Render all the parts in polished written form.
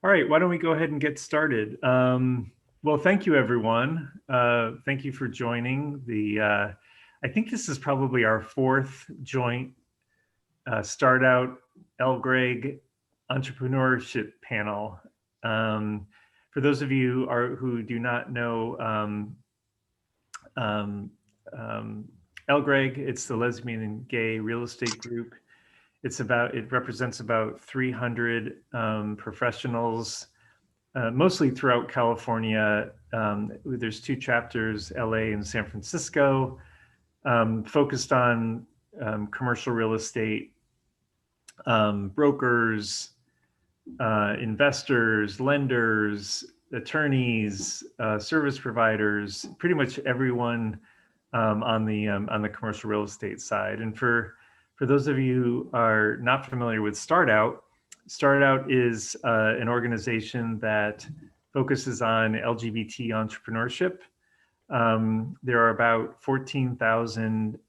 All right, why don't we go ahead and get started? Well, thank you, everyone. Thank you for joining I think this is probably our fourth joint StartOut LGREG entrepreneurship panel. For those of you who do not know um, LGREG, it's the Lesbian and Gay Real Estate Group. It represents about 300 professionals, mostly throughout California. There's two chapters, LA and San Francisco, focused on commercial real estate, brokers, investors, lenders, attorneys, service providers, pretty much everyone on the commercial real estate side. And for those of you who are not familiar with StartOut, StartOut is an organization that focuses on LGBT entrepreneurship. There are about 14,000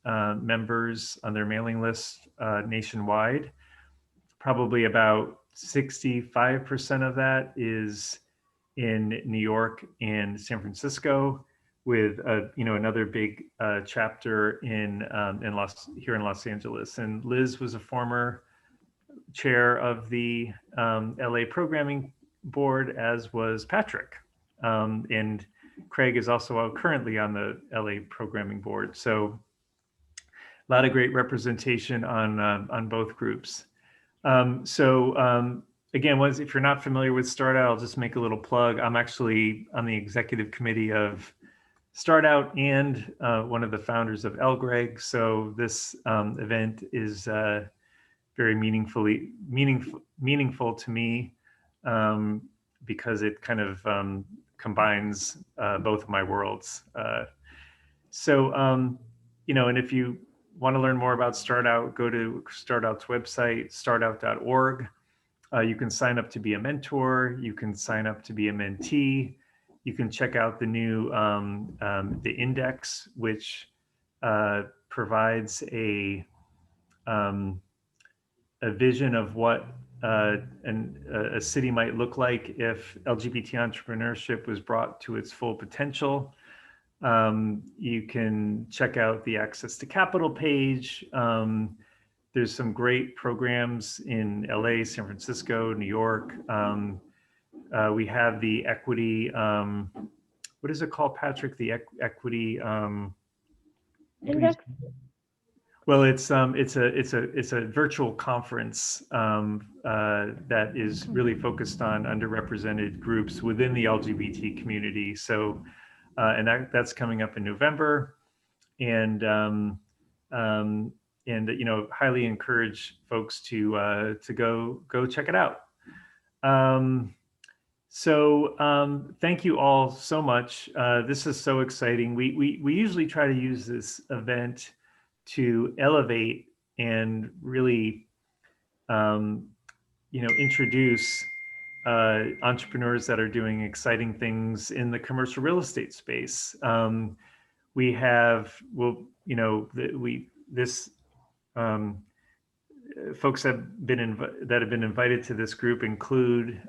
members on their mailing list nationwide. Probably about 65% of that is in New York and San Francisco, with another big chapter here in Los Angeles. And Liz was a former chair of the LA programming board, as was Patrick. And Craig is also currently on the LA programming board. So a lot of great representation on both groups. Again, if you're not familiar with StartOut, I'll just make a little plug. I'm actually on the executive committee of StartOut and one of the founders of LGREG. So this event is very meaningful to me because it kind of combines both of my worlds. And if you want to learn more about StartOut, go to StartOut's website, startout.org. You can sign up to be a mentor. You can sign up to be a mentee. You can check out the new the index, which provides a vision of what a city might look like if LGBT entrepreneurship was brought to its full potential. You can check out the Access to Capital page. There's some great programs in LA, San Francisco, New York. We have the equity, what is it called, Patrick? The equity index? Well, it's a virtual conference that is really focused on underrepresented groups within the LGBT community. So, and that's coming up in November, and highly encourage folks to go check it out. Thank you all so much. This is so exciting. We usually try to use this event to elevate and really, introduce entrepreneurs that are doing exciting things in the commercial real estate space. Folks that have been invited to this group include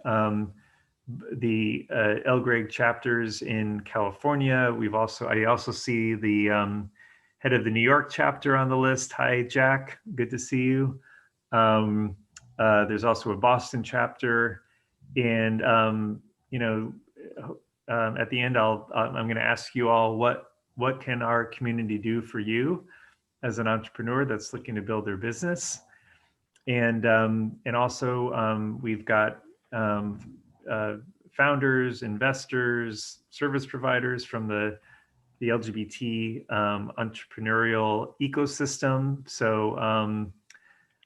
the LGREG chapters in California. I also see the head of the New York chapter on the list. Hi, Jack. Good to see you. There's also a Boston chapter, and at the end, I'm going to ask you all what can our community do for you as an entrepreneur that's looking to build their business, and also we've got founders, investors, service providers from the LGBT entrepreneurial ecosystem. So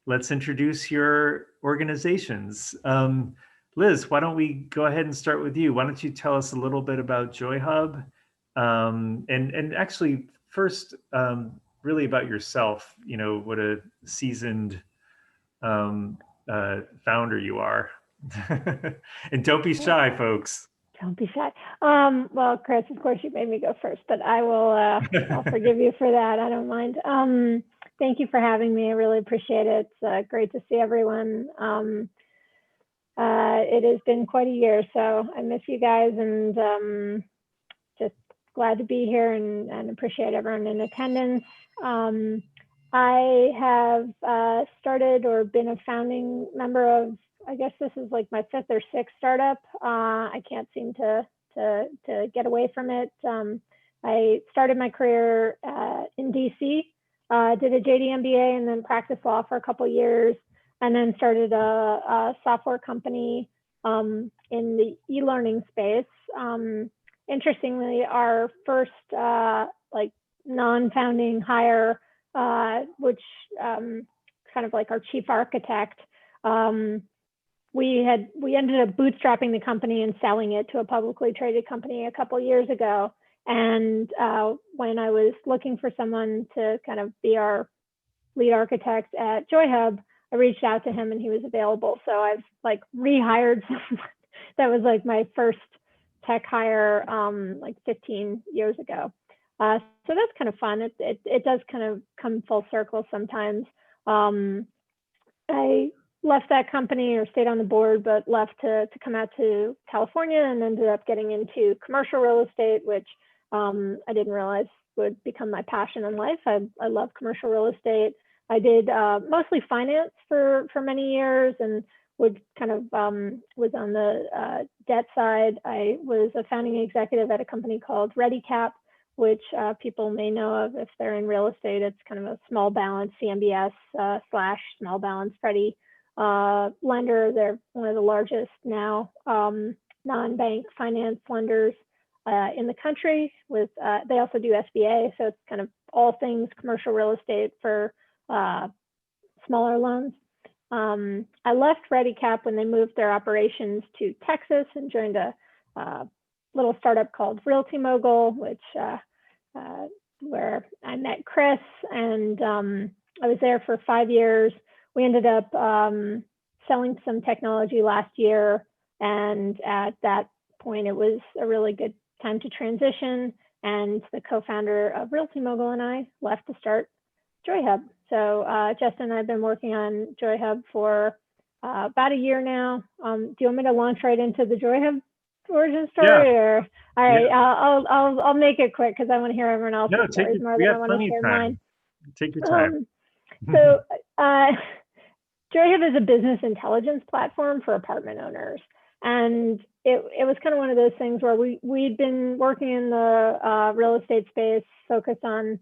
let's introduce your organizations. Liz, why don't we go ahead and start with you? Why don't you tell us a little bit about JoyHub? And actually first, really about yourself, what a seasoned founder you are. And don't be shy, folks. Don't be shy. Well, Chris, of course you made me go first, but I will, I'll forgive you for that. I don't mind. Thank you for having me. I really appreciate it. It's great to see everyone. It has been quite a year, so I miss you guys, and just glad to be here and appreciate everyone in attendance. I have started or been a founding member of, I guess this is like my 5th or 6th startup. I can't seem to get away from it. I started my career in DC, did a JD MBA, and then practiced law for a couple of years, and then started a software company in the e-learning space. Interestingly, our first like non-founding hire, which kind of like our chief architect, we ended up bootstrapping the company and selling it to a publicly traded company a couple years ago. And when I was looking for someone to kind of be our lead architect at JoyHub, I reached out to him and he was available. So I've like rehired someone. That was like my first tech hire like 15 years ago. So that's kind of fun. It does kind of come full circle sometimes. I left that company, or stayed on the board, but left to come out to California, and ended up getting into commercial real estate, which I didn't realize would become my passion in life. I love commercial real estate. I did mostly finance for many years, and would kind of was on the debt side. I was a founding executive at a company called ReadyCap, which people may know of if they're in real estate. It's kind of a small balance CMBS slash small balance Freddie lender. They're one of the largest now non-bank finance lenders in the country. With they also do SBA, so it's kind of all things commercial real estate for smaller loans. I left ReadyCap when they moved their operations to Texas and joined a little startup called Realty Mogul, which where I met Chris, and I was there for 5 years. We ended up selling some technology last year, and at that point, it was a really good time to transition. And the co-founder of Realty Mogul and I left to start JoyHub. So Justin and I have been working on JoyHub for about a year now. Do you want me to launch right into the JoyHub origin story? Yeah. Or all right, Yeah. I'll make it quick because I want to hear everyone else's stories more than I want to share mine. Take your time. So JoyHub is a business intelligence platform for apartment owners, and it was kind of one of those things where we'd been working in the real estate space, focused on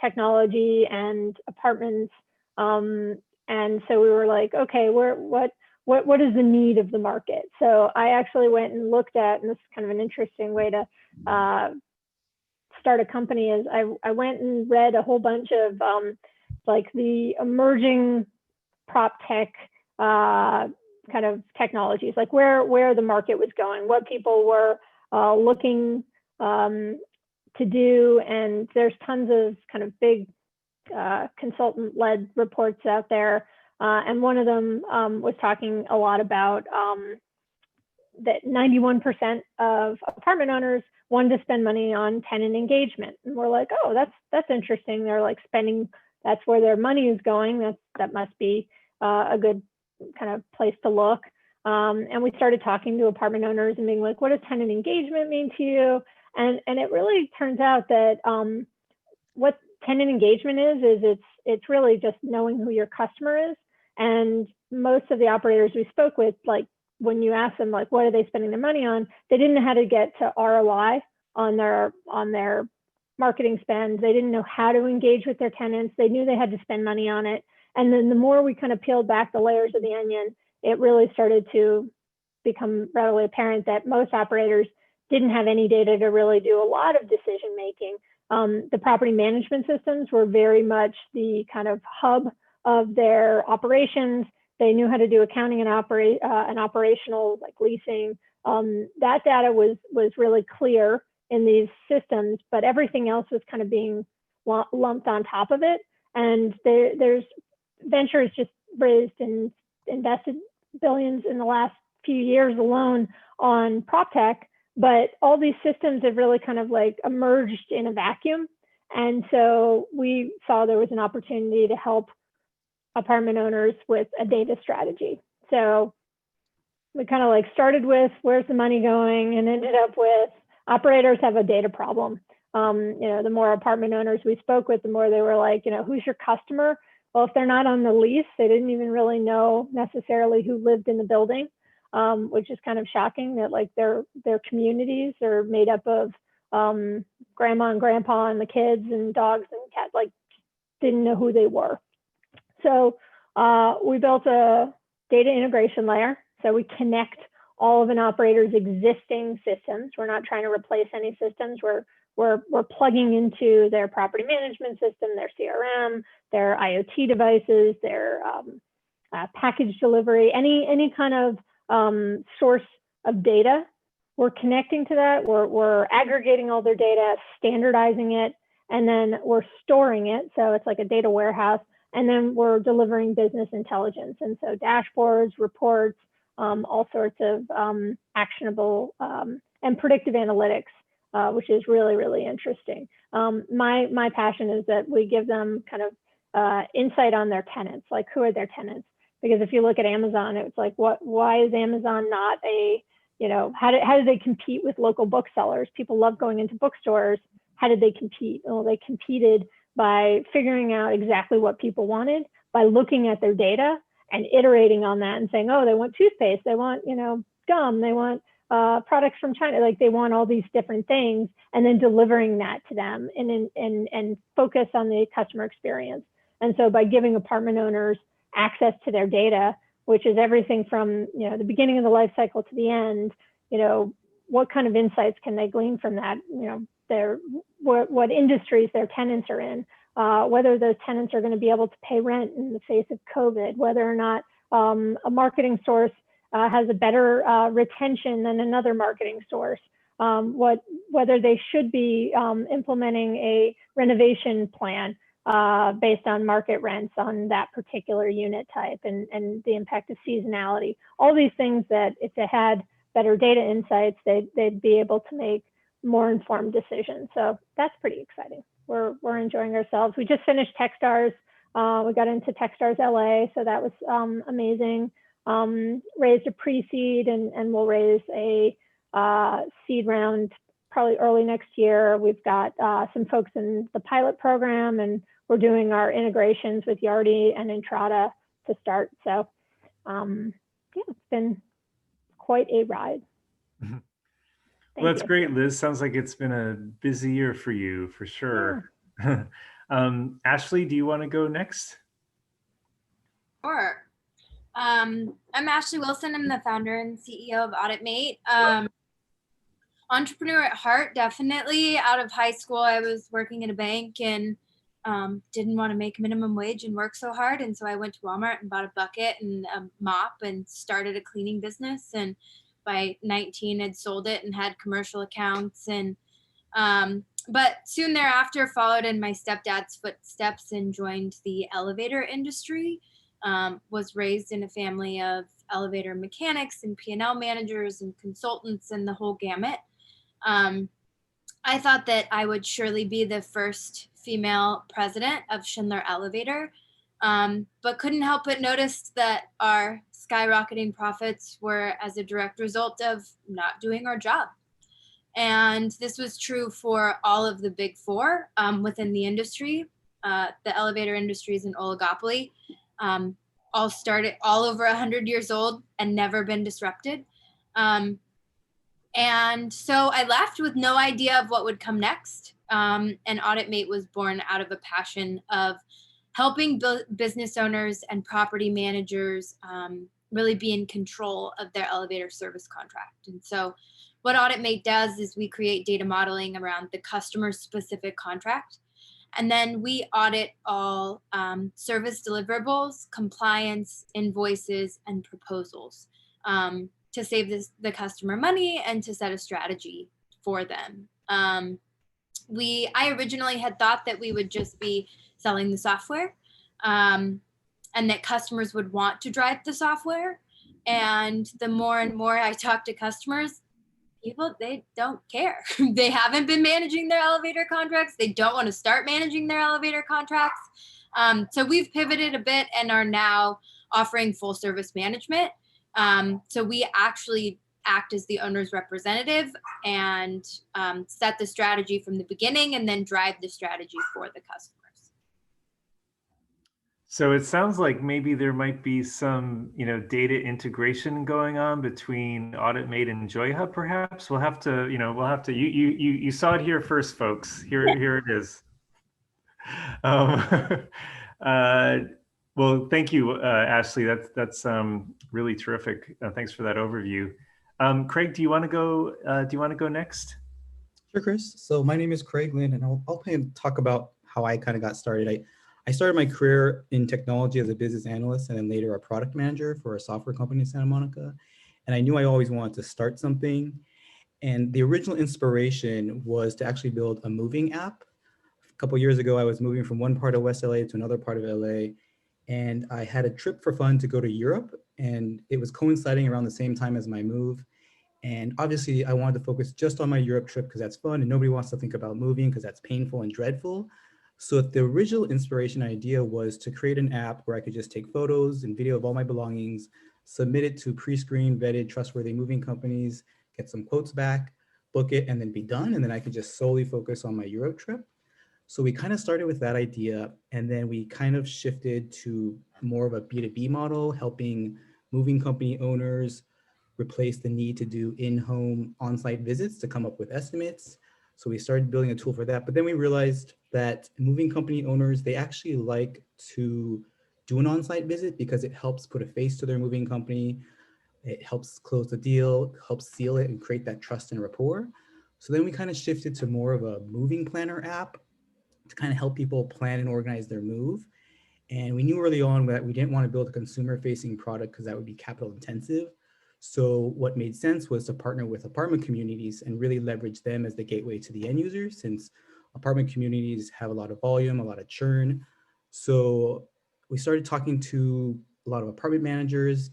technology and apartments, and so we were like, okay, what is the need of the market? So I actually went and looked at, and this is kind of an interesting way to start a company, is I went and read a whole bunch of like the emerging PropTech kind of technologies, like where the market was going, what people were looking to do. And there's tons of kind of big consultant-led reports out there. And one of them was talking a lot about that 91% of apartment owners wanted to spend money on tenant engagement. And we're like, oh, that's interesting. They're like spending, that's where their money is going. That must be a good kind of place to look. And we started talking to apartment owners and being like, what does tenant engagement mean to you? And it really turns out that what tenant engagement is it's really just knowing who your customer is. And most of the operators we spoke with, like when you ask them, like, what are they spending their money on? They didn't know how to get to ROI on their marketing spend. They didn't know how to engage with their tenants. They knew they had to spend money on it. And then the more we kind of peeled back the layers of the onion, it really started to become readily apparent that most operators didn't have any data to really do a lot of decision making. The property management systems were very much the kind of hub of their operations. They knew how to do accounting and operational, like leasing. That data was really clear in these systems, but everything else was kind of being lumped on top of it. And there's ventures just raised and invested billions in the last few years alone on PropTech, but all these systems have really kind of like emerged in a vacuum. And so we saw there was an opportunity to help apartment owners with a data strategy. So we kind of like started with where's the money going and ended up with operators have a data problem. The more apartment owners we spoke with, the more they were like, who's your customer? Well, if they're not on the lease, they didn't even really know necessarily who lived in the building, which is kind of shocking that like their communities are made up of grandma and grandpa and the kids and dogs and cats, like didn't know who they were. So we built a data integration layer. So we connect all of an operator's existing systems. We're not trying to replace any systems. We're plugging into their property management system, their CRM, their IoT devices, their package delivery, any kind of source of data. We're connecting to that. We're aggregating all their data, standardizing it, and then we're storing it. So it's like a data warehouse. And then we're delivering business intelligence. And so dashboards, reports, all sorts of actionable and predictive analytics, which is really, really interesting. My passion is that we give them kind of insight on their tenants, like who are their tenants? Because if you look at Amazon, it's like, why is Amazon not how do they compete with local booksellers? People love going into bookstores. How did they compete? Well, they competed by figuring out exactly what people wanted, by looking at their data and iterating on that and saying, oh, they want toothpaste, they want, gum, they want products from China, like they want all these different things, and then delivering that to them and focus on the customer experience. And so by giving apartment owners access to their data, which is everything from, the beginning of the life cycle to the end, what kind of insights can they glean from that? What industries their tenants are in, whether those tenants are going to be able to pay rent in the face of COVID, whether or not a marketing source has a better retention than another marketing source, whether they should be implementing a renovation plan based on market rents on that particular unit type, and the impact of seasonality. All these things that if they had better data insights, they'd be able to make more informed decisions. So that's pretty exciting. We're enjoying ourselves. We just finished Techstars. We got into Techstars LA, so that was amazing. Raised a pre-seed and we'll raise a seed round probably early next year. We've got some folks in the pilot program, and we're doing our integrations with Yardi and Entrata to start. So it's been quite a ride. Well, that's great, Liz. Sounds like it's been a busy year for you, for sure. Yeah. Ashley, do you want to go next? Sure. I'm Ashley Wilson. I'm the founder and CEO of AuditMate. Entrepreneur at heart, definitely. Out of high school, I was working in a bank and didn't want to make minimum wage and work so hard. And so I went to Walmart and bought a bucket and a mop and started a cleaning business. And by 19, I'd sold it and had commercial accounts. And but soon thereafter, followed in my stepdad's footsteps and joined the elevator industry. Was raised in a family of elevator mechanics and P&L managers and consultants and the whole gamut. I thought that I would surely be the first female president of Schindler Elevator, but couldn't help but notice that our skyrocketing profits were as a direct result of not doing our job. And this was true for all of the big four within the industry. The elevator industry is an oligopoly. All started all over 100 years old and never been disrupted. And so I left with no idea of what would come next. And AuditMate was born out of a passion of helping business owners and property managers really be in control of their elevator service contract. And so what AuditMate does is we create data modeling around the customer specific contract. And then we audit all service deliverables, compliance, invoices, and proposals to save the customer money and to set a strategy for them. I originally had thought that we would just be selling the software and that customers would want to drive the software. And the more and more I talk to customers, people, they don't care. They haven't been managing their elevator contracts. They don't want to start managing their elevator contracts. So we've pivoted a bit and are now offering full service management. So we actually act as the owner's representative and set the strategy from the beginning and then drive the strategy for the customers. So it sounds like maybe there might be some, data integration going on between AuditMate and JoyHub, perhaps. We'll have to, you saw it here first, folks. Here it is. Uh, well, thank you, Ashley. That's really terrific. Thanks for that overview. Craig, do you want to go next? Sure, Chris. So my name is Craig Lynn, and I'll kind of talk about how I kind of got started. I started my career in technology as a business analyst and then later a product manager for a software company in Santa Monica. And I knew I always wanted to start something. And the original inspiration was to actually build a moving app. A couple of years ago, I was moving from one part of West LA to another part of LA. And I had a trip for fun to go to Europe. And it was coinciding around the same time as my move. And obviously, I wanted to focus just on my Europe trip because that's fun and nobody wants to think about moving because that's painful and dreadful. So the original inspiration idea was to create an app where I could just take photos and video of all my belongings, submit it to pre-screened, vetted, trustworthy moving companies, get some quotes back, book it, and then be done. And then I could just solely focus on my Europe trip. So we kind of started with that idea, and then we kind of shifted to more of a B2B model, helping moving company owners replace the need to do in-home on-site visits to come up with estimates. So we started building a tool for that. But then we realized that moving company owners, they actually like to do an on-site visit because it helps put a face to their moving company. It helps close the deal, helps seal it and create that trust and rapport. So then we kind of shifted to more of a moving planner app to kind of help people plan and organize their move. And we knew early on that we didn't want to build a consumer-facing product because that would be capital intensive. So what made sense was to partner with apartment communities and really leverage them as the gateway to the end user, since apartment communities have a lot of volume, a lot of churn. So we started talking to a lot of apartment managers,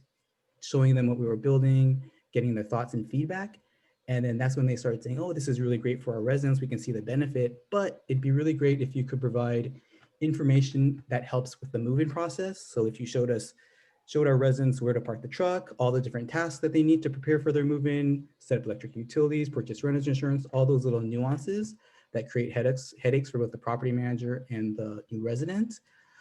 showing them what we were building, getting their thoughts and feedback. And then that's when they started saying, oh, this is really great for our residents. We can see the benefit, but it'd be really great if you could provide information that helps with the move-in process. So if you showed our residents where to park the truck, all the different tasks that they need to prepare for their move-in, set up electric utilities, purchase renter's insurance, all those little nuances that create headaches for both the property manager and the new resident.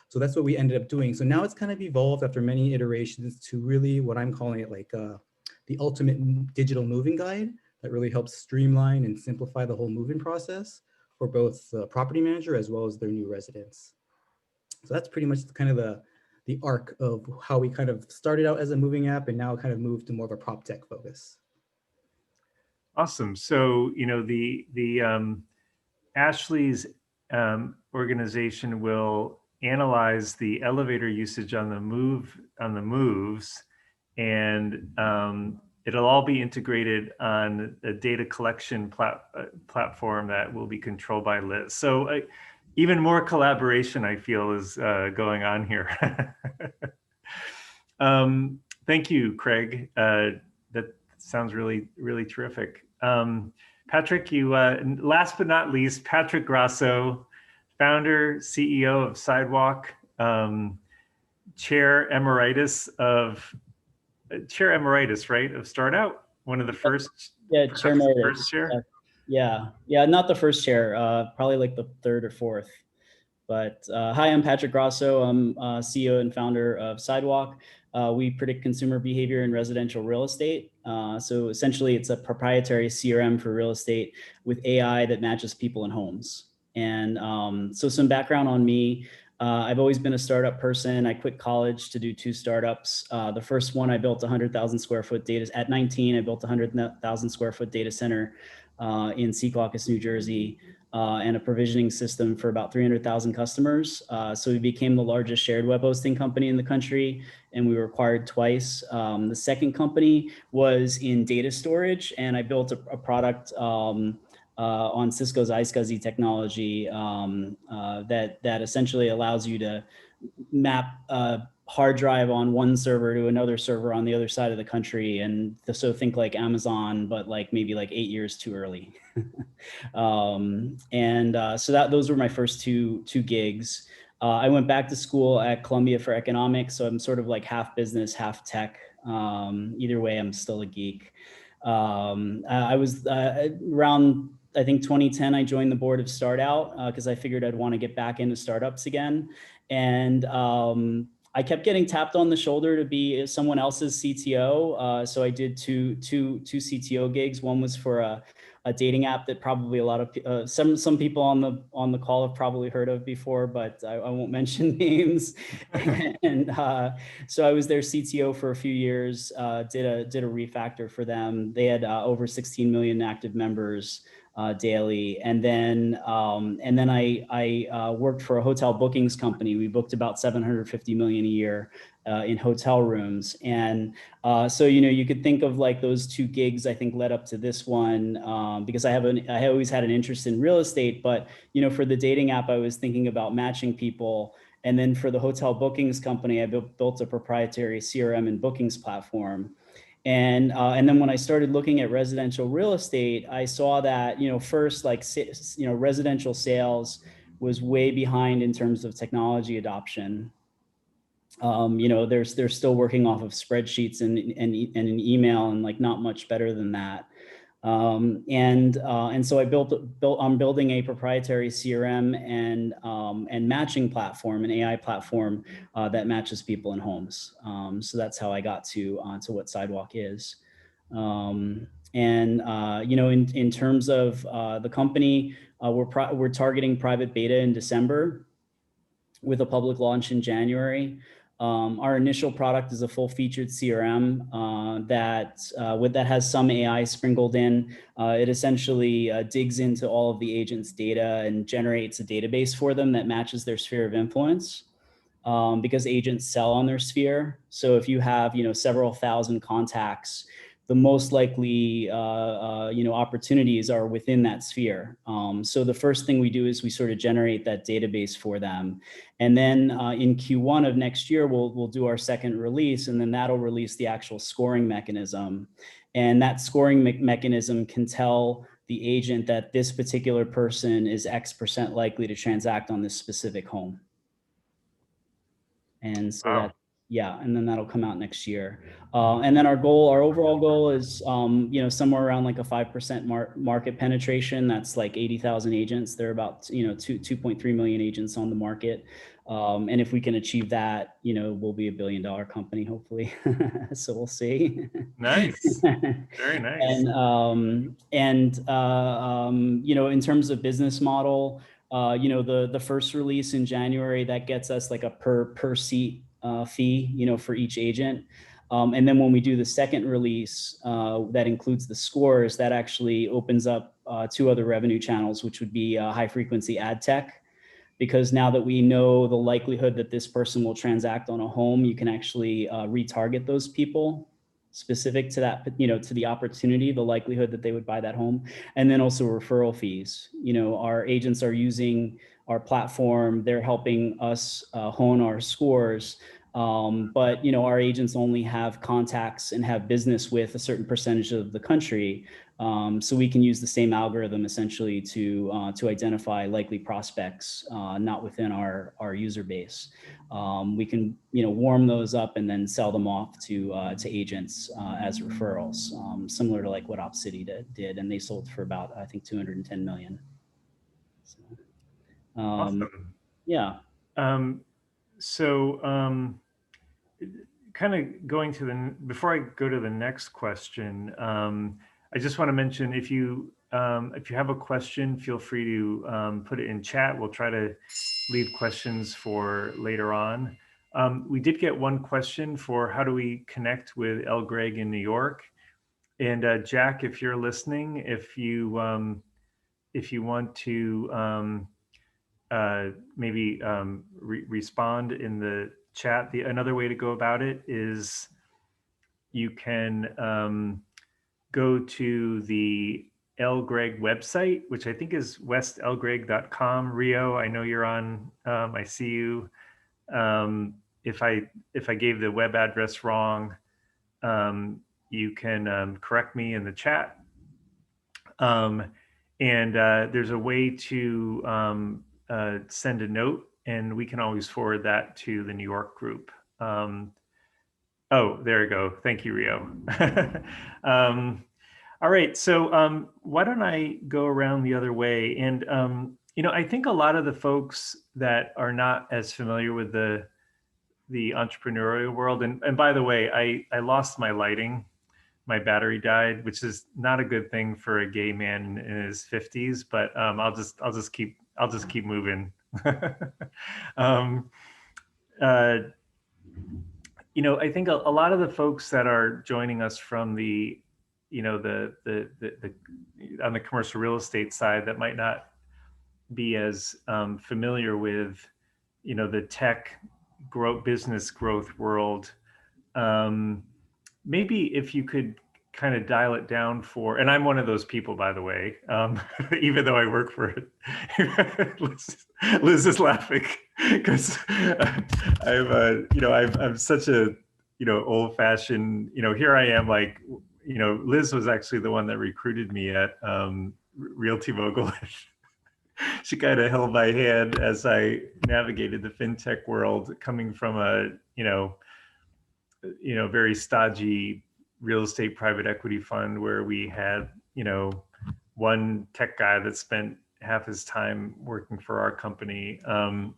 So that's what we ended up doing. So now it's kind of evolved after many iterations to really what I'm calling it like the ultimate digital moving guide that really helps streamline and simplify the whole moving process for both the property manager as well as their new residents. So that's pretty much kind of the arc of how we kind of started out as a moving app and now kind of moved to more of a PropTech focus. Awesome. So, the Ashley's organization will analyze the elevator usage on the moves, and it'll all be integrated on a data collection platform that will be controlled by Liz. So even more collaboration, I feel, is going on here. Thank you, Craig. That sounds really, really terrific. Patrick, you, last but not least, Patrick Grasso, founder, CEO of Sidewalk, chair emeritus, right, of StartOut, one of the first. Yeah, chair emeritus. First chair. Yeah, not the first chair, probably like the third or fourth. But hi, I'm Patrick Grasso. I'm CEO and founder of Sidewalk. We predict consumer behavior in residential real estate. So essentially, it's a proprietary CRM for real estate with AI that matches people and homes. And so some background on me. I've always been a startup person. I quit college to do 2 startups. The first one, I built 100,000 square foot data. At 19, I built a 100,000 square foot data center in Secaucus, New Jersey, and a provisioning system for about 300,000 customers. So we became the largest shared web hosting company in the country, and we were acquired twice. The second company was in data storage, and I built a product on Cisco's iSCSI technology that essentially allows you to map a hard drive on one server to another server on the other side of the country. And so think like Amazon, but like maybe like 8 years too early. So those were my first two gigs. I went back to school at Columbia for economics. So I'm sort of like half business, half tech. Either way, I'm still a geek. I was around, I think 2010, I joined the board of StartOut because I figured I'd want to get back into startups again. And I kept getting tapped on the shoulder to be someone else's CTO. So I did two CTO gigs. One was for a dating app that probably a lot of some people on the call have probably heard of before, but I won't mention names. And so I was their CTO for a few years. Did a refactor for them. They had over 16 million active members daily, and then I worked for a hotel bookings company. We booked about 750 million a year in hotel rooms, and so you could think of like those two gigs. I think led up to this one because I always had an interest in real estate, but for the dating app, I was thinking about matching people. And then for the hotel bookings company, I built a proprietary CRM and bookings platform. And then when I started looking at residential real estate, I saw that, first, like, residential sales was way behind in terms of technology adoption. They're still working off of spreadsheets and an email, and like not much better than that. And so I'm building a proprietary CRM and matching platform, an AI platform that matches people in homes. So that's how I got to what Sidewalk is. In terms of the company, we're targeting private beta in December with a public launch in January. Our initial product is a full-featured CRM that has some AI sprinkled in. It essentially digs into all of the agents' data and generates a database for them that matches their sphere of influence, because agents sell on their sphere. So if you have several thousand contacts, the most likely opportunities are within that sphere. So the first thing we do is we sort of generate that database for them, and then in Q1 of next year we'll do our second release, and then that'll release the actual scoring mechanism, and that scoring mechanism can tell the agent that this particular person is X% likely to transact on this specific home. And so Wow. and then that'll come out next year. And then our overall goal is, somewhere around like a 5% market penetration. That's like 80,000 agents. There are about, 2.3 million agents on the market. And if we can achieve that, we'll be $1 billion company, hopefully. So we'll see. Nice. Very nice. And in terms of business model, the first release in January, that gets us like a per seat fee, for each agent. And then when we do the second release, that includes the scores, that actually opens up 2 other revenue channels, which would be high frequency ad tech. Because now that we know the likelihood that this person will transact on a home, you can actually retarget those people specific to that, to the opportunity, the likelihood that they would buy that home. And then also referral fees. Our agents are using our platform. They're helping us hone our scores. But our agents only have contacts and have business with a certain percentage of the country. So we can use the same algorithm essentially to identify likely prospects not within our user base. We can warm those up and then sell them off to agents as referrals, similar to like what OpCity did, and they sold for about, I think, 210 million. So, Awesome. Yeah. Kind of going to before I go to the next question, I just want to mention, if you have a question, feel free to put it in chat. We'll try to leave questions for later on. We did get one question for how do we connect with LGREG in New York. And Jack, if you're listening, if you want to maybe respond in the chat. Another way to go about it is you can go to the LGREG website, which I think is westlgreg.com. Rio, I know you're on. I see you. If I gave the web address wrong, you can correct me in the chat. And there's a way to send a note, and we can always forward that to the New York group. Oh, there we go. Thank you, Rio. All right, so why don't I go around the other way? And I think a lot of the folks that are not as familiar with the entrepreneurial world, and by the way, I lost my lighting. My battery died, which is not a good thing for a gay man in his 50s. But I'll just keep moving. um, uh, I think a lot of the folks that are joining us from the on the commercial real estate side that might not be as familiar with the tech business growth world. Maybe if you could kind of dial it down and I'm one of those people, by the way, even though I work for it. Liz is laughing because I'm such a, old fashioned, here I am, like, Liz was actually the one that recruited me at Realty Mogul. She kind of held my hand as I navigated the fintech world, coming from a, very stodgy real estate private equity fund where we had, one tech guy that spent half his time working for our company. I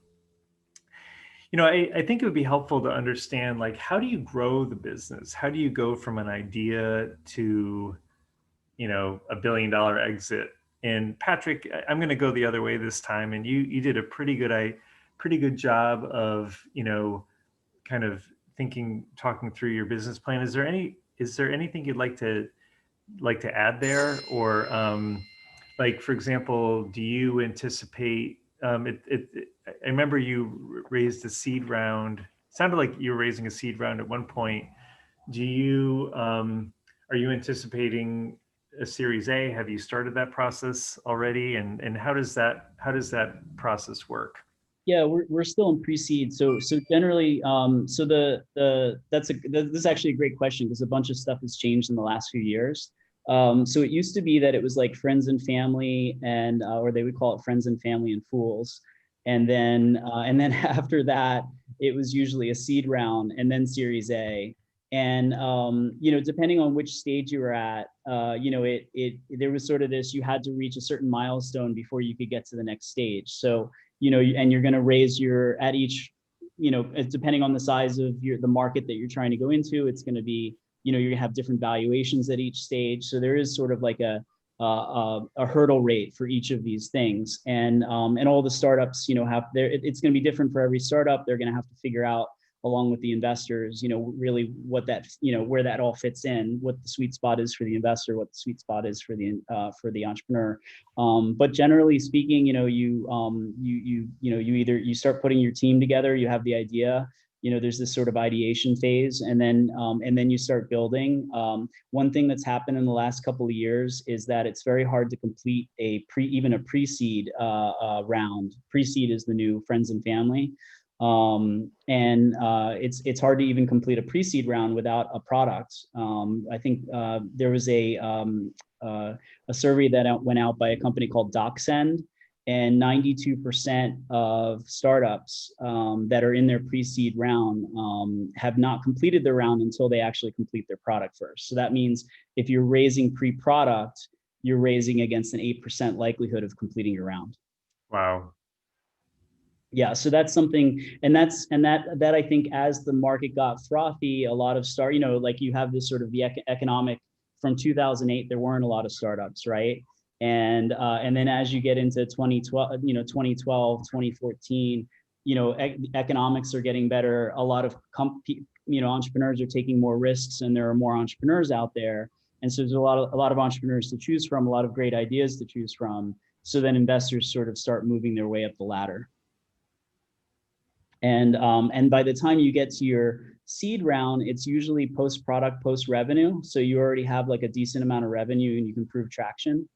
think it would be helpful to understand, like, how do you grow the business? How do you go from an idea to, $1 billion exit? And Patrick, I'm going to go the other way this time. And you did a pretty good job of, kind of talking through your business plan. Is there anything you'd like to add there? Or like, for example, do you anticipate, I remember you raised a seed round. Sounded like you were raising a seed round at one point. Are you anticipating a Series A? Have you started that process already? And how does that process work? Yeah, we're still in pre-seed. So generally, this is actually a great question because a bunch of stuff has changed in the last few years. So it used to be that it was like friends and family, and or they would call it friends and family and fools, and then after that, it was usually a seed round and then Series A. And depending on which stage you were at, there was sort of this: you had to reach a certain milestone before you could get to the next stage. So and you're going to raise your at each, depending on the size of the market that you're trying to go into, it's going to be, you're going to have different valuations at each stage. So there is sort of like a hurdle rate for each of these things, and all the startups, it's going to be different for every startup. They're going to have to figure out, along with the investors, really what that, where that all fits in, what the sweet spot is for the investor, what the sweet spot is for the entrepreneur. But generally speaking, you start putting your team together, you have the idea, there's this sort of ideation phase, and then you start building. One thing that's happened in the last couple of years is that it's very hard to complete even a pre-seed round. Pre-seed is the new friends and family. It's hard to even complete a pre-seed round without a product. I think there was a survey that went out by a company called DocSend, and 92% of startups that are in their pre-seed round have not completed their round until they actually complete their product first. So that means if you're raising pre-product, you're raising against an 8% likelihood of completing your round. Wow. Yeah, so that's something, and that I think, as the market got frothy, a lot of like you have this sort of the economic, from 2008, there weren't a lot of startups, right? And then as you get into 2012, 2014, economics are getting better. A lot of entrepreneurs are taking more risks, and there are more entrepreneurs out there, and so there's a lot of entrepreneurs to choose from, a lot of great ideas to choose from. So then investors sort of start moving their way up the ladder. And by the time you get to your seed round, it's usually post-product, post-revenue. So you already have like a decent amount of revenue, and you can prove traction.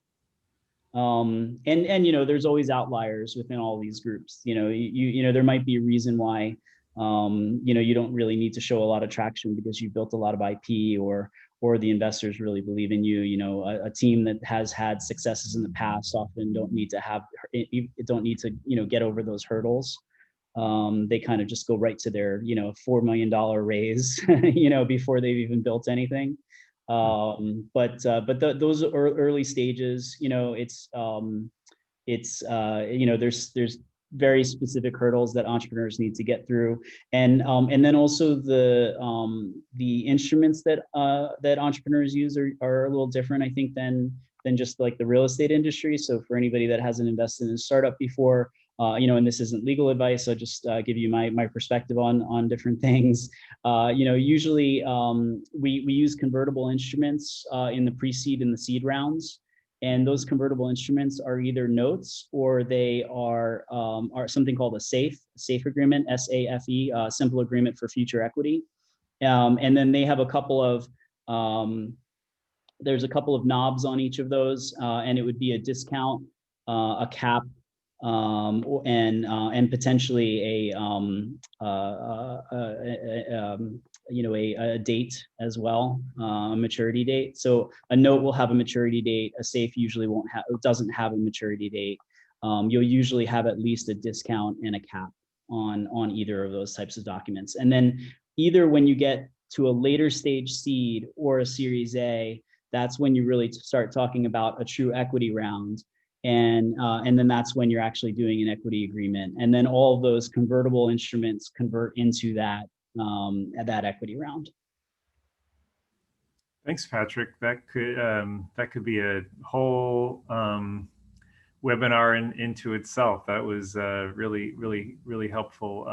And there's always outliers within all these groups. There might be a reason why you don't really need to show a lot of traction because you built a lot of IP, or the investors really believe in you. A team that has had successes in the past often don't need to get over those hurdles. they kind of just go right to their, $4 million raise, before they've even built anything. Those early stages, there's very specific hurdles that entrepreneurs need to get through, and then also the instruments that entrepreneurs use are a little different, I think, than just like the real estate industry. So for anybody that hasn't invested in a startup before, and this isn't legal advice, I'll just give you my perspective on different things. Usually we use convertible instruments in the pre-seed and the seed rounds. And those convertible instruments are either notes or they are something called a SAFE agreement, SAFE, simple agreement for future equity. And then they have there's a couple of knobs on each of those, and it would be a discount, a cap, and potentially a date as well, a maturity date. So a note will have a maturity date. A SAFE usually doesn't have a maturity date. You'll usually have at least a discount and a cap on either of those types of documents. And then either when you get to a later stage seed or a Series A, that's when you really start talking about a true equity round. And then that's when you're actually doing an equity agreement. And then all of those convertible instruments convert into that equity round. Thanks, Patrick. That could be a whole webinar into itself. That was really, really, really helpful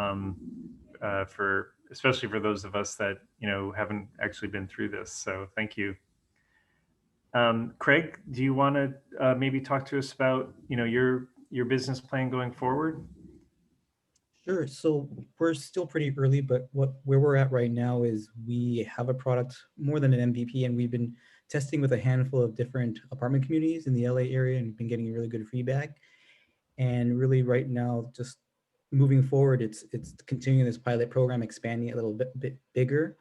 especially for those of us that haven't actually been through this. So thank you. Craig, do you want to maybe talk to us about your business plan going forward? Sure. So we're still pretty early, but where we're at right now is we have a product more than an MVP, and we've been testing with a handful of different apartment communities in the LA area and been getting really good feedback. And really right now, just moving forward, it's continuing this pilot program, expanding it a little bit bigger.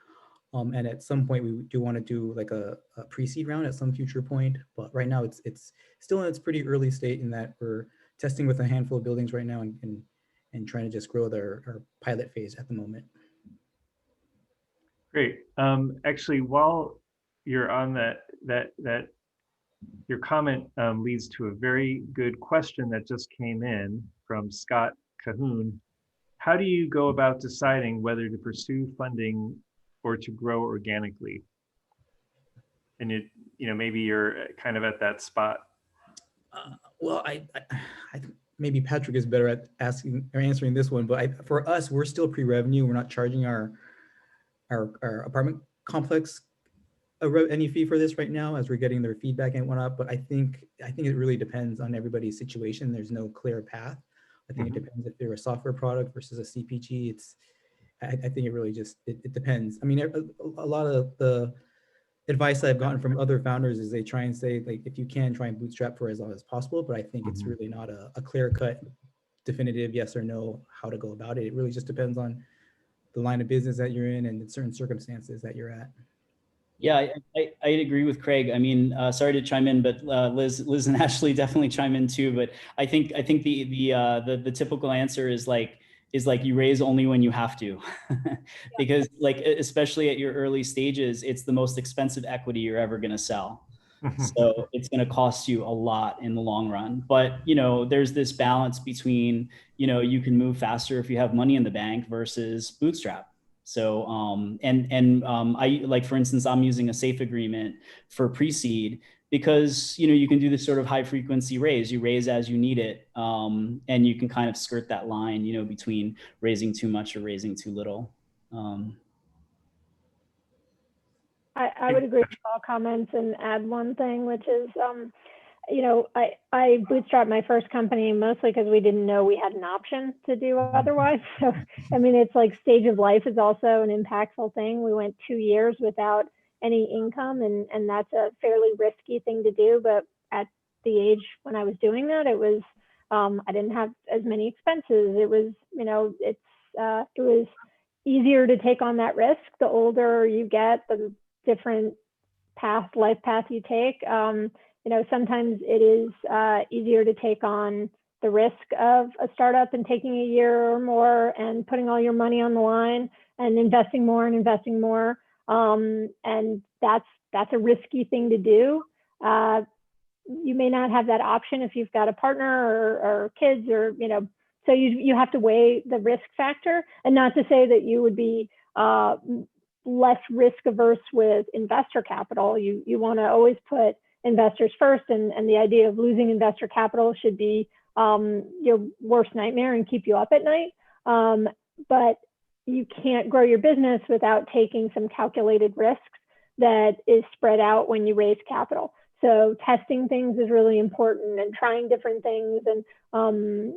And at some point, we do want to do like a pre-seed round at some future point. But right now, it's still in its pretty early state in that we're testing with a handful of buildings right now and trying to just grow our pilot phase at the moment. Great. Actually, while you're on that your comment leads to a very good question that just came in from Scott Cahoon. How do you go about deciding whether to pursue funding or to grow organically? And maybe you're kind of at that spot. Well, I maybe Patrick is better at asking or answering this one, but for us, we're still pre-revenue. We're not charging our apartment complex any fee for this right now, as we're getting their feedback and whatnot. But I think it really depends on everybody's situation. There's no clear path. I think it depends if they're a software product versus a CPG. I think it really just it depends. I mean, a lot of the advice I've gotten from other founders is they try and say, like, if you can, try and bootstrap for as long as possible. But I think it's really not a clear-cut, definitive yes or no how to go about it. It really just depends on the line of business that you're in and the certain circumstances that you're at. Yeah, I'd agree with Craig. I mean, sorry to chime in, but Liz and Ashley definitely chime in too. But I think the typical answer is like you raise only when you have to, because like especially at your early stages, it's the most expensive equity you're ever going to sell. So it's going to cost you a lot in the long run. But there's this balance between you can move faster if you have money in the bank versus bootstrap. So, I like, for instance, I'm using a SAFE agreement for pre-seed because, you can do this sort of high frequency raise. You raise as you need it. And you can kind of skirt that line, between raising too much or raising too little. I would agree with all comments and add one thing, which is, I bootstrapped my first company mostly because we didn't know we had an option to do otherwise. So, I mean, it's like stage of life is also an impactful thing. We went 2 years without any income, and that's a fairly risky thing to do. But at the age when I was doing that, it was, I didn't have as many expenses. It was, it was easier to take on that risk. The older you get, the different life path you take. Sometimes it is easier to take on the risk of a startup and taking a year or more and putting all your money on the line and investing more and investing more. And that's a risky thing to do. You may not have that option if you've got a partner or kids, or, you know, so you have to weigh the risk factor, and not to say that you would be less risk averse with investor capital. You want to always put investors first, and the idea of losing investor capital should be your worst nightmare and keep you up at night. But you can't grow your business without taking some calculated risks that is spread out when you raise capital. So testing things is really important, and trying different things, and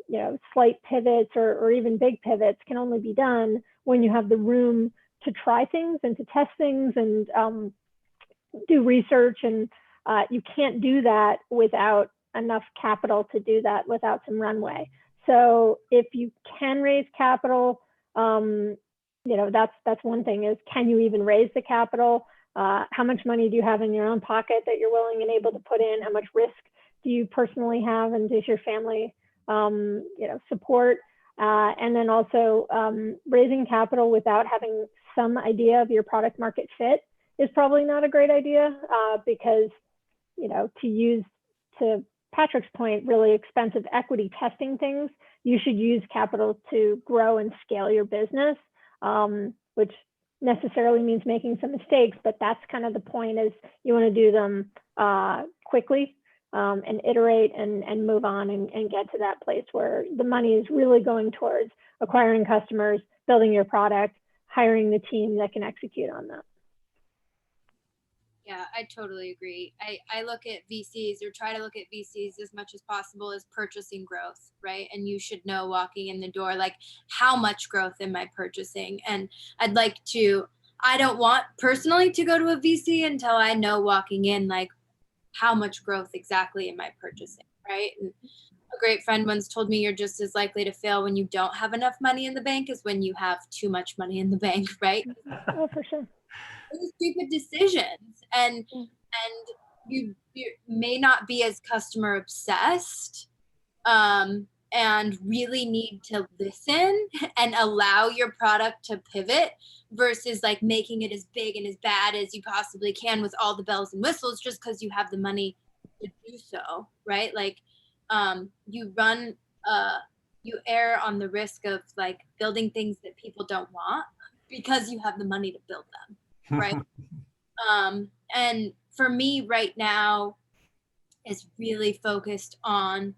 you know, slight pivots or even big pivots can only be done when you have the room to try things and to test things and do research. And you can't do that without enough capital to do that, without some runway. So if you can raise capital, you know, that's one thing, is can you even raise the capital? How much money do you have in your own pocket that you're willing and able to put in? How much risk do you personally have, and does your family, you know, support? And then also raising capital without having some idea of your product market fit is probably not a great idea, because, you know, to Patrick's point, really expensive equity testing things, you should use capital to grow and scale your business, which necessarily means making some mistakes, but that's kind of the point, is you want to do them quickly and iterate and move on and get to that place where the money is really going towards acquiring customers, building your product, hiring the team that can execute on that. Yeah, I totally agree. I look at VCs, or try to look at VCs as much as possible, as purchasing growth, right? And you should know walking in the door, like, how much growth am I purchasing? And I don't want personally to go to a VC until I know walking in, like, how much growth exactly am I purchasing, right? And a great friend once told me, you're just as likely to fail when you don't have enough money in the bank as when you have too much money in the bank, right? Oh, for sure. Stupid decisions, and you may not be as customer obsessed, and really need to listen and allow your product to pivot, versus like making it as big and as bad as you possibly can with all the bells and whistles just because you have the money to do so, right? Like you err on the risk of like building things that people don't want because you have the money to build them. Right. And for me right now is really focused on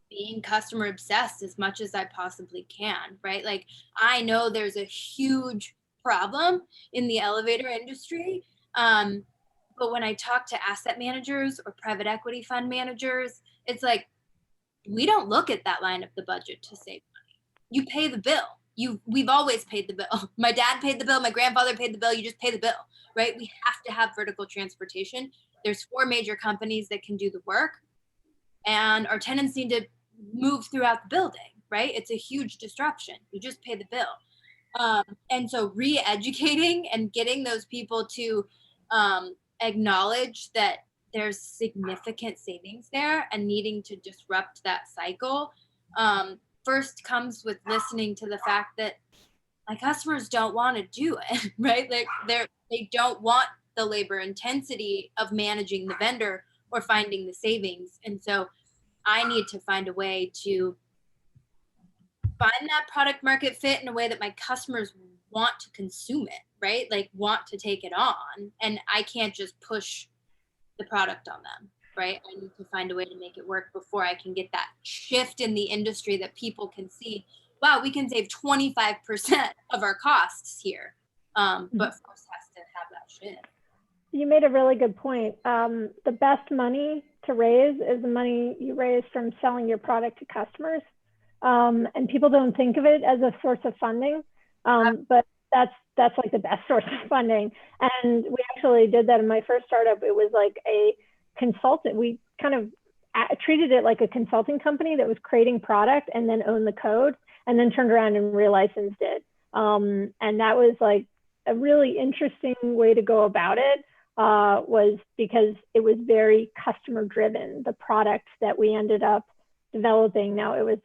being customer obsessed as much as I possibly can, right? Like, I know there's a huge problem in the elevator industry. But when I talk to asset managers or private equity fund managers, it's like, we don't look at that line of the budget to save money. You pay the bill. We've always paid the bill. My dad paid the bill. My grandfather paid the bill. You just pay the bill, right? We have to have vertical transportation. There's 4 major companies that can do the work, and our tenants need to move throughout the building, right? It's a huge disruption. You just pay the bill. And so re-educating and getting those people to acknowledge that there's significant savings there and needing to disrupt that cycle first comes with listening to the fact that my customers don't want to do it, right? Like they don't want the labor intensity of managing the vendor or finding the savings. And so I need to find a way to find that product market fit in a way that my customers want to consume it, right? Like want to take it on. And I can't just push the product on them, right? I need to find a way to make it work before I can get that shift in the industry that people can see, wow, we can save 25% of our costs here. But first has to have that shift. You made a really good point. The best money to raise is the money you raise from selling your product to customers. And people don't think of it as a source of funding, but that's like the best source of funding. And we actually did that in my first startup. It was like a consultant. We kind of treated it like a consulting company that was creating product and then owned the code, and then turned around and relicensed it. And that was like a really interesting way to go about it, was because it was very customer driven, the product that we ended up developing. Now, it was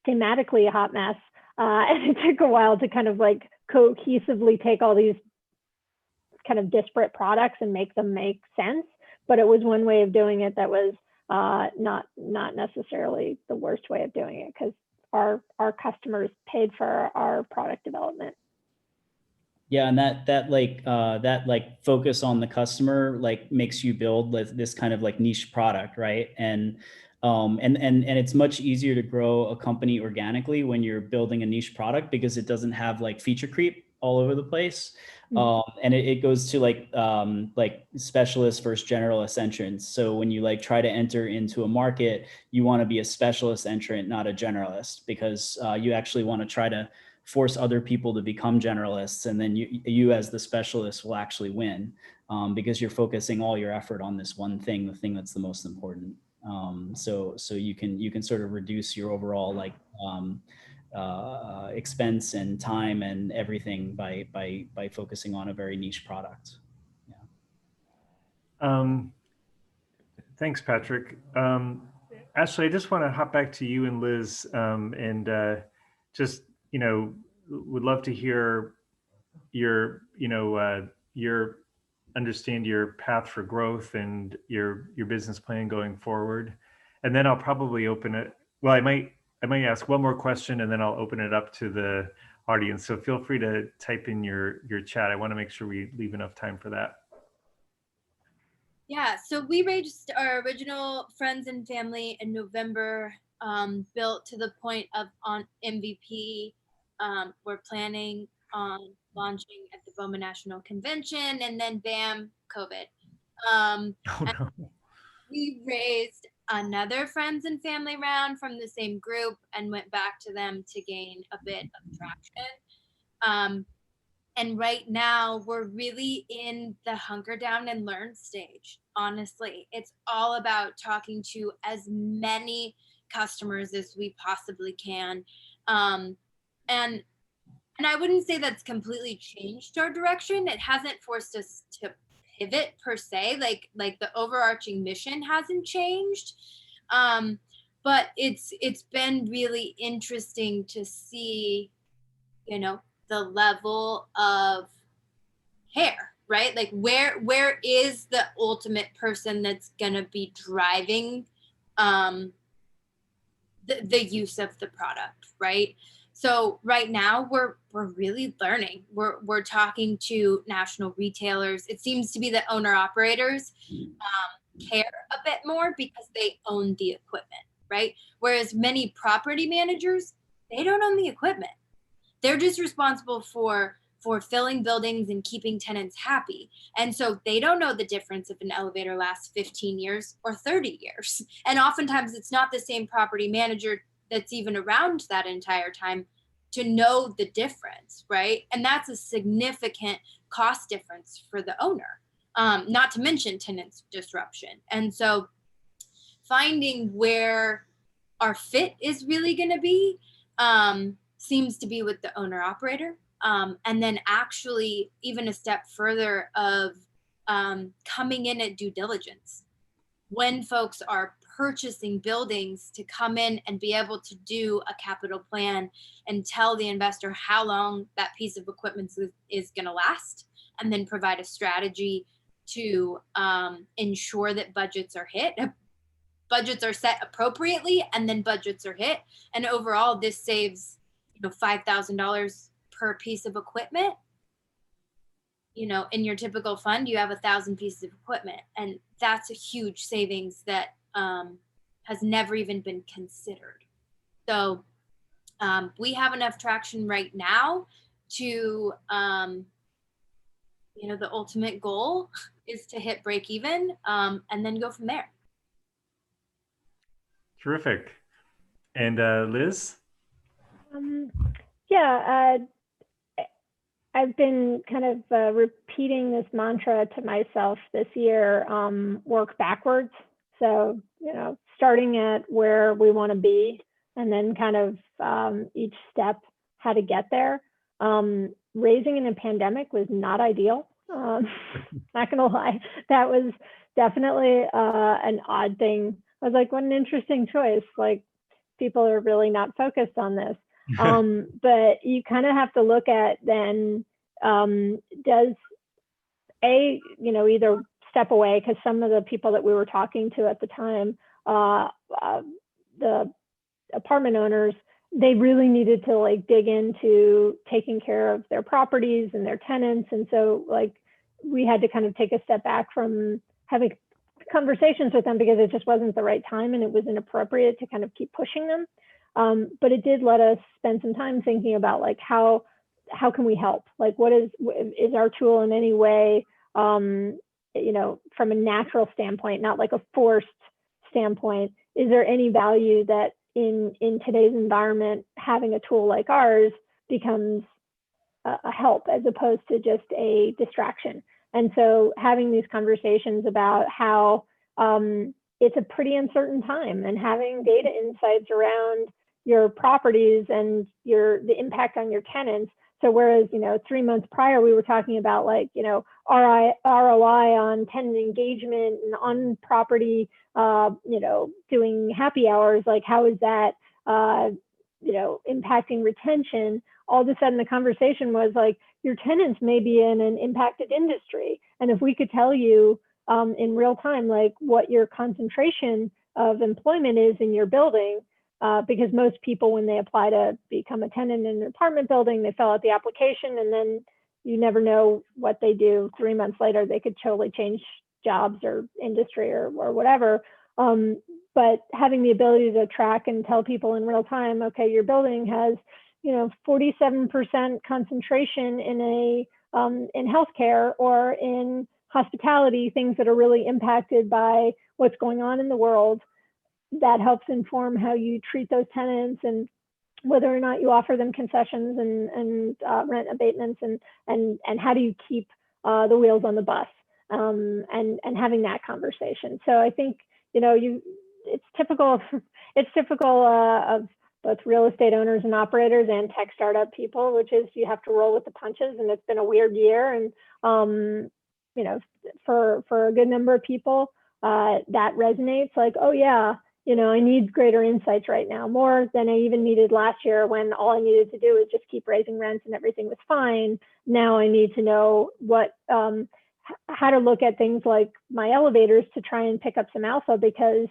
thematically a hot mess, and it took a while to kind of like cohesively take all these kind of disparate products and make them make sense. But it was one way of doing it that was not necessarily the worst way of doing it, because our customers paid for our product development. Yeah, and that focus on the customer like makes you build this kind of like niche product, right? And it's much easier to grow a company organically when you're building a niche product, because it doesn't have like feature creep all over the place. And it goes to like specialist versus generalist entrants. So when you like try to enter into a market, you want to be a specialist entrant, not a generalist, because you actually want to try to force other people to become generalists, and then you as the specialist will actually win, because you're focusing all your effort on this one thing, the thing that's the most important. So you can sort of reduce your overall like expense and time and everything by focusing on a very niche product. Yeah. Thanks, Patrick. Ashley, I just want to hop back to you and Liz, and just, would love to hear your understand your path for growth and your business plan going forward. And then I'll probably open it. Well, I might ask one more question, and then I'll open it up to the audience. So feel free to type in your chat. I want to make sure we leave enough time for that. Yeah, so we raised our original friends and family in November, built to the point of on MVP. We're planning on launching at the BOMA National Convention, and then bam, COVID. Oh, no. We raised another friends and family round from the same group and went back to them to gain a bit of traction. And right now we're really in the hunker down and learn stage. Honestly, it's all about talking to as many customers as we possibly can. And I wouldn't say that's completely changed our direction. It hasn't forced us to pivot per se, like the overarching mission hasn't changed. But it's been really interesting to see, the level of care, right? Like where is the ultimate person that's gonna be driving the use of the product, right? So right now we're really learning. We're talking to national retailers. It seems to be that owner operators care a bit more because they own the equipment, right? Whereas many property managers, they don't own the equipment. They're just responsible for filling buildings and keeping tenants happy. And so they don't know the difference if an elevator lasts 15 years or 30 years. And oftentimes it's not the same property manager that's even around that entire time to know the difference, right? And that's a significant cost difference for the owner, not to mention tenants disruption. And so finding where our fit is really gonna be, seems to be with the owner operator. And then actually even a step further of coming in at due diligence. When folks are purchasing buildings, to come in and be able to do a capital plan and tell the investor how long that piece of equipment is gonna last, and then provide a strategy to ensure that budgets are hit. Budgets are set appropriately, and then budgets are hit. And overall, this saves $5,000 per piece of equipment. In your typical fund, you have 1,000 pieces of equipment, and that's a huge savings that has never even been considered. So we have enough traction right now to, the ultimate goal is to hit break even, and then go from there. Terrific. And Liz? Yeah, I've been kind of repeating this mantra to myself this year, work backwards. So, starting at where we want to be, and then kind of each step how to get there. Raising in a pandemic was not ideal. Not gonna lie, that was definitely an odd thing I was like, what an interesting choice. Like, people are really not focused on this. But you kind of have to look at then, does either step away, because some of the people that we were talking to at the time, the apartment owners, they really needed to like dig into taking care of their properties and their tenants. And so like we had to kind of take a step back from having conversations with them because it just wasn't the right time and it was inappropriate to kind of keep pushing them. But it did let us spend some time thinking about like how can we help? Like, what is our tool in any way, from a natural standpoint, not like a forced standpoint? Is there any value that in today's environment, having a tool like ours becomes a help as opposed to just a distraction? And so having these conversations about how it's a pretty uncertain time, and having data insights around your properties and the impact on your tenants. So whereas, 3 months prior, we were talking about like, ROI on tenant engagement and on property, doing happy hours, like how is that, impacting retention? All of a sudden the conversation was like, your tenants may be in an impacted industry. And if we could tell you in real time, like what your concentration of employment is in your building, because most people, when they apply to become a tenant in an apartment building, they fill out the application and then you never know what they do. 3 months later, they could totally change jobs or industry or whatever. But having the ability to track and tell people in real time, okay, your building has, 47% concentration in healthcare or in hospitality, things that are really impacted by what's going on in the world. That helps inform how you treat those tenants and whether or not you offer them concessions and rent abatements and how do you keep the wheels on the bus, and having that conversation. So I think it's typical of both real estate owners and operators and tech startup people, which is you have to roll with the punches. And it's been a weird year, and for a good number of people that resonates. Like, oh yeah, I need greater insights right now, more than I even needed last year when all I needed to do was just keep raising rents and everything was fine. Now I need to know how to look at things like my elevators to try and pick up some alpha, because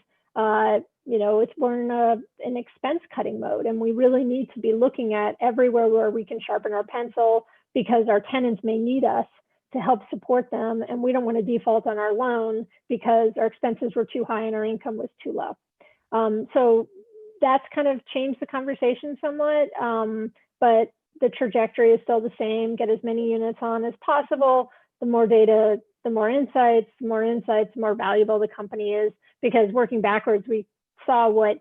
we're in an expense cutting mode, and we really need to be looking at everywhere where we can sharpen our pencil, because our tenants may need us to help support them, and we don't want to default on our loan because our expenses were too high and our income was too low. So that's kind of changed the conversation somewhat, but the trajectory is still the same. Get as many units on as possible. The more data, the more insights, the more valuable the company is, because working backwards, we saw what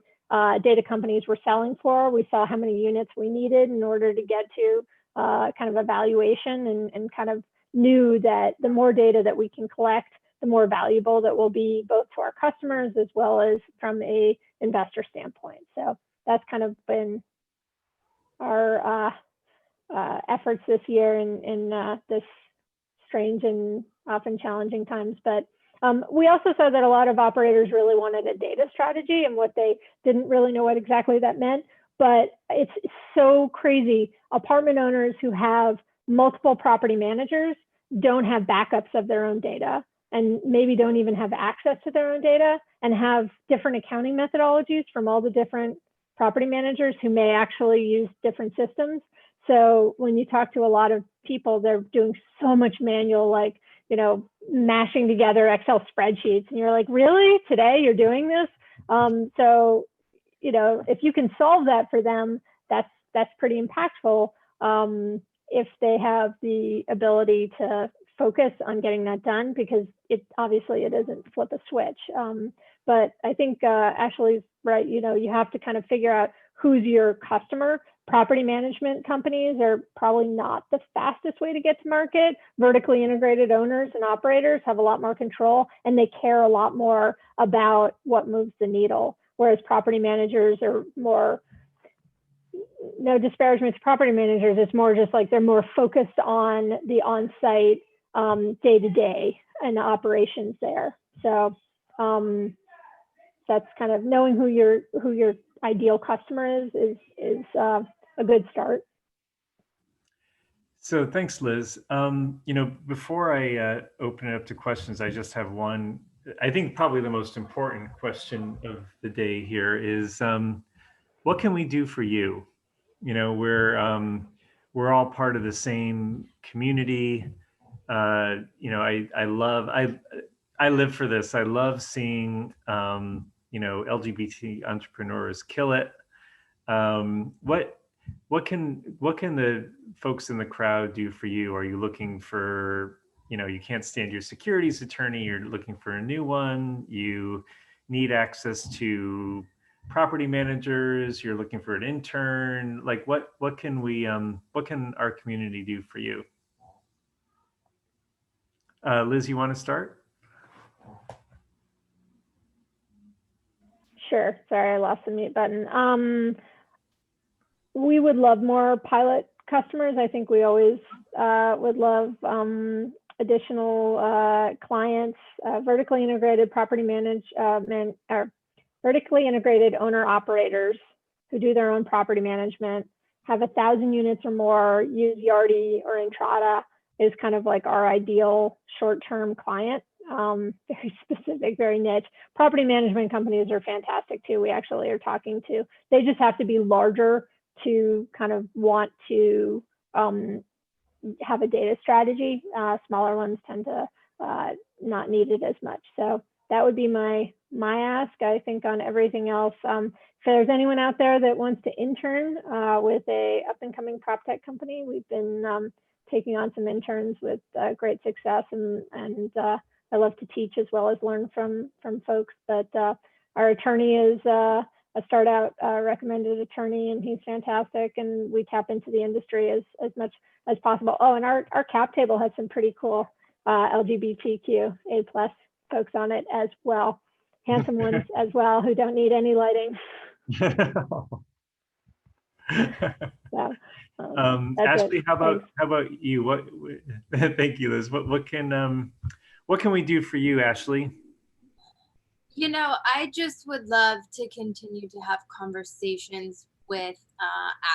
data companies were selling for. We saw how many units we needed in order to get to kind of evaluation, and kind of knew that the more data that we can collect, the more valuable that will be both to our customers as well as from a investor standpoint. So that's kind of been our efforts this year in this strange and often challenging times. But we also saw that a lot of operators really wanted a data strategy, and what they didn't really know what exactly that meant. But it's so crazy. Apartment owners who have multiple property managers don't have backups of their own data, and maybe don't even have access to their own data, and have different accounting methodologies from all the different property managers who may actually use different systems. So when you talk to a lot of people, they're doing so much manual, like, mashing together Excel spreadsheets. And you're like, really? Today you're doing this? So, if you can solve that for them, that's pretty impactful. If they have the ability to focus on getting that done, because it isn't flip a switch. But I think Ashley's right. You have to kind of figure out who's your customer. Property management companies are probably not the fastest way to get to market. Vertically integrated owners and operators have a lot more control, and they care a lot more about what moves the needle. Whereas property managers are more, no disparagement to property managers, it's more just like they're more focused on the on-site day-to-day and the operations there. So that's kind of knowing who your ideal customer is a good start. So thanks, Liz. Before I open it up to questions, I just have one. I think probably the most important question of the day here is, what can we do for you? We're all part of the same community. I live for this. I love seeing LGBT entrepreneurs kill it. What can the folks in the crowd do for you? Are you looking for, you can't stand your securities attorney, you're looking for a new one, you need access to property managers, you're looking for an intern, like what can our community do for you? Liz, you want to start? Sure. Sorry, I lost the mute button. We would love more pilot customers. I think we always would love additional clients, vertically integrated property vertically integrated owner operators who do their own property management, have 1,000 units or more, use Yardi or Entrata is kind of like our ideal short-term client. Very specific, very niche. Property management companies are fantastic too. We actually are talking to, they just have to be larger to kind of want to have a data strategy. Smaller ones tend to not need it as much. So that would be my ask. I think on everything else, if there's anyone out there that wants to intern with a up and coming PropTech company, we've been taking on some interns with great success, and I love to teach as well as learn from folks. But our attorney is a StartOut recommended attorney, and he's fantastic, and we tap into the industry as much as possible. Oh, and our cap table has some pretty cool LGBTQ A+ folks on it as well. Handsome ones as well who don't need any lighting. So, Ashley, how about you? Thank you, Liz. What can we do for you, Ashley? I just would love to continue to have conversations with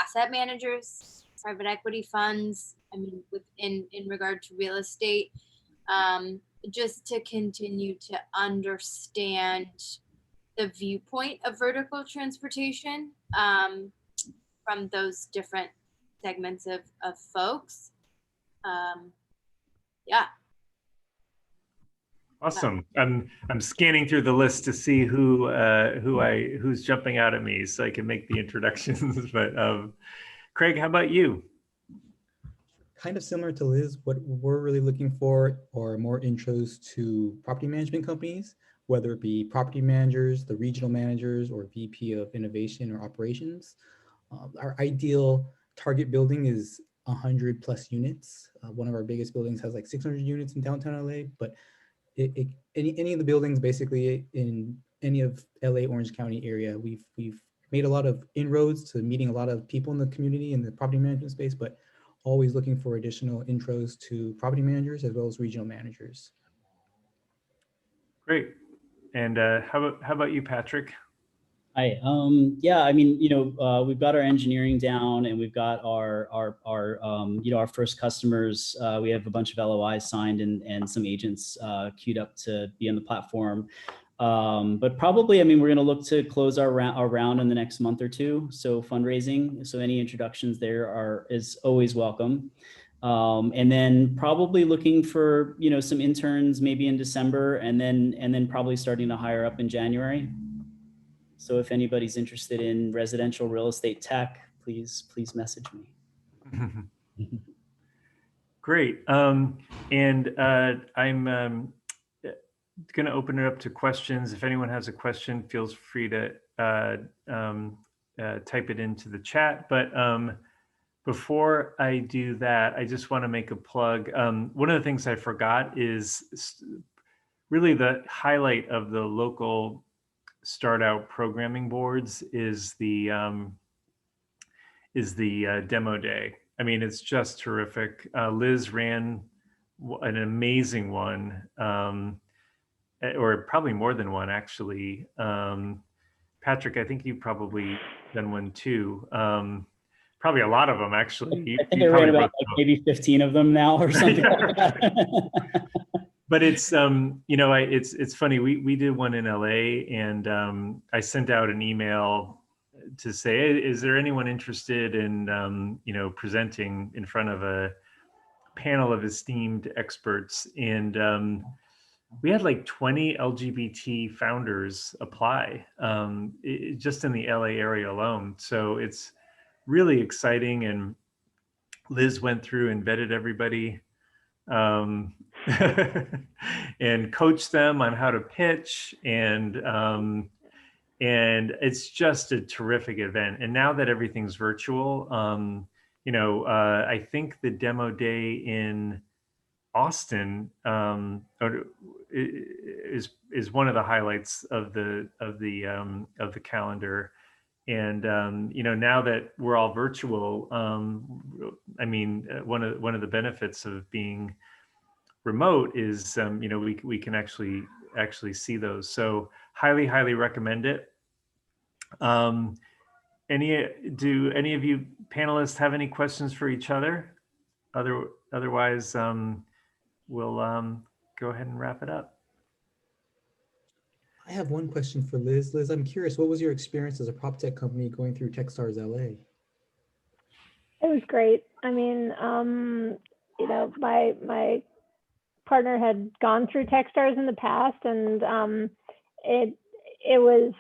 asset managers, private equity funds. I mean, in regard to real estate, just to continue to understand the viewpoint of vertical transportation from those different segments of folks. Yeah. Awesome. I'm scanning through the list to see who's jumping out at me so I can make the introductions. But Craig, how about you? Kind of similar to Liz, what we're really looking for are more intros to property management companies, whether it be property managers, the regional managers, or VP of innovation or operations. Our ideal target building is 100+ units. One of our biggest buildings has like 600 units in downtown LA, but any of the buildings basically in any of LA Orange County area, we've made a lot of inroads to meeting a lot of people in the community in the property management space, but always looking for additional intros to property managers as well as regional managers. Great. And how about you, Patrick? Hi. Yeah, I mean, we've got our engineering down, and we've got our first customers. We have a bunch of LOIs signed and some agents queued up to be on the platform. But probably, I mean, we're going to look to close our round in the next month or two. So fundraising, so any introductions there is always welcome. And then probably looking for some interns maybe in December, and then probably starting to hire up in January. So if anybody's interested in residential real estate tech, please message me. Great. And I'm going to open it up to questions. If anyone has a question, feel free to type it into the chat. But before I do that, I just want to make a plug. One of the things I forgot is really the highlight of the local StartOut programming boards is the demo day. I mean, it's just terrific. Liz ran an amazing one. or probably more than one actually. Patrick, I think you've probably done one too. Probably a lot of them actually. I think I ran probably about wrote like maybe 15 of them now or something like that. But it's you know, it's funny. We did one in LA, and I sent out an email to say, hey, is there anyone interested in you know, presenting in front of a panel of esteemed experts? And we had like 20 LGBT founders apply, just in the LA area alone. So it's really exciting. And Liz went through and vetted everybody, um, and coach them on how to pitch, and it's just a terrific event. And now that everything's virtual, you know, I think the demo day in Austin is one of the highlights of the calendar. And you know, now that we're all virtual, I mean, one of the benefits of being remote is you know, we can actually see those. So highly recommend it. Do any of you panelists have any questions for each other? Otherwise, we'll go ahead and wrap it up. I have one question for Liz. Liz, I'm curious, what was your experience as a prop tech company going through Techstars LA? It was great. I mean, you know, my partner had gone through Techstars in the past, and it was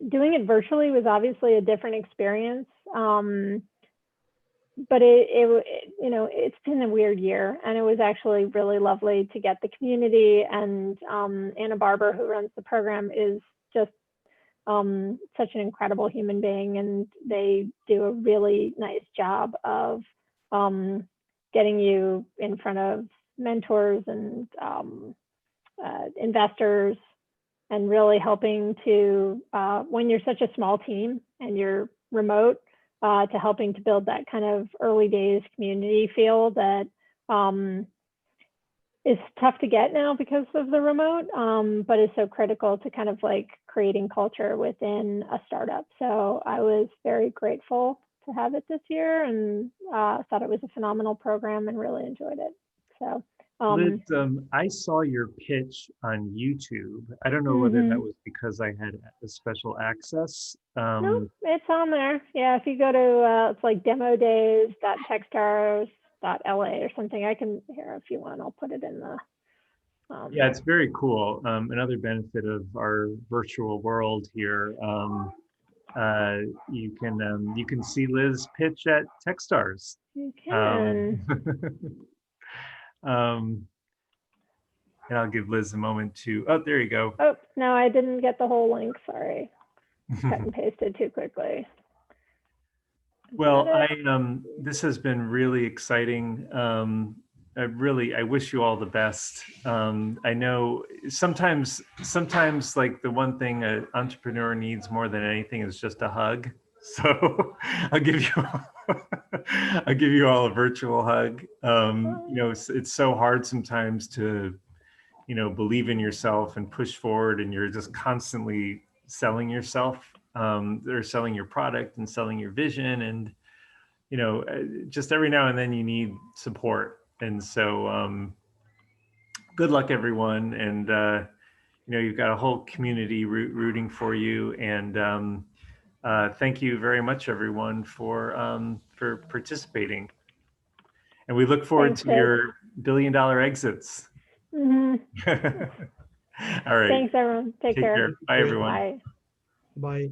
doing it virtually was obviously a different experience. But it you know, it's been a weird year, and it was actually really lovely to get the community. And Anna Barber, who runs the program, is just such an incredible human being, and they do a really nice job of getting you in front of mentors and investors, and really helping to, when you're such a small team and you're remote, to helping to build that kind of early days community feel that is tough to get now because of the remote, but is so critical to kind of like creating culture within a startup. So I was very grateful to have it this year, and thought it was a phenomenal program and really enjoyed it. So Liz, I saw your pitch on YouTube. I don't know whether that was because I had a special access. Nope, it's on there. Yeah, if you go to it's like demodays.techstars.la or something. I can, here, if you want, I'll put it in the yeah, it's very cool. Another benefit of our virtual world here, you can see Liz pitch at Techstars. You can. And I'll give Liz a moment to, oh, there you go. Oh, no, I didn't get the whole link, sorry. Cut and pasted too quickly. Well, this has been really exciting. I wish you all the best. I know sometimes like the one thing an entrepreneur needs more than anything is just a hug. So I'll give you all a virtual hug. You know, it's so hard sometimes to, you know, believe in yourself and push forward, and you're just constantly selling yourself, or selling your product and selling your vision. And, you know, just every now and then you need support. And so good luck, everyone. And, you know, you've got a whole community rooting for you. And thank you very much, everyone, for participating. And we look forward to your billion-dollar exits. All right. Thanks, everyone. Take care. Bye, everyone. Bye. Bye.